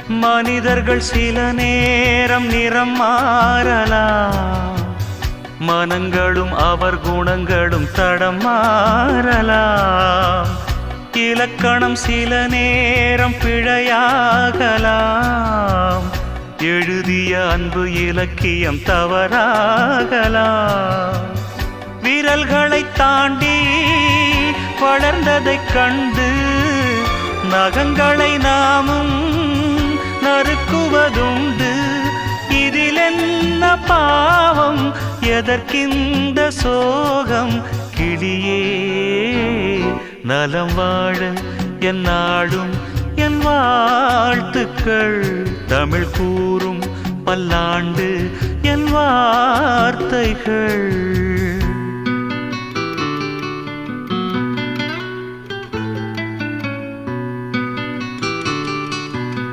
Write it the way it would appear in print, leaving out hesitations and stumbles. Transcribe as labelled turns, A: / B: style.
A: மனிதர்கள் சில நேரம் நிறம் மாறலாம், மனங்களும் அவர் குணங்களும் தடம் மாறலாம். இலக்கணம் சில நேரம் பிழையாகலாம், எழுதிய அன்பு இலக்கியம் தவறாகலாம். விரல்களை தாண்டி வளர்ந்ததைக் கண்டு நகங்களை நாமும் நறுக்குவதுண்டு. இதில் என்ன பாவம், எதற்கிந்த சோகம்? கிளியே நலம் வாழ என் நாடும் என் வாழ்த்துக்கள், தமிழ் கூறும் பல்லாண்டு என் வார்த்தைகள்.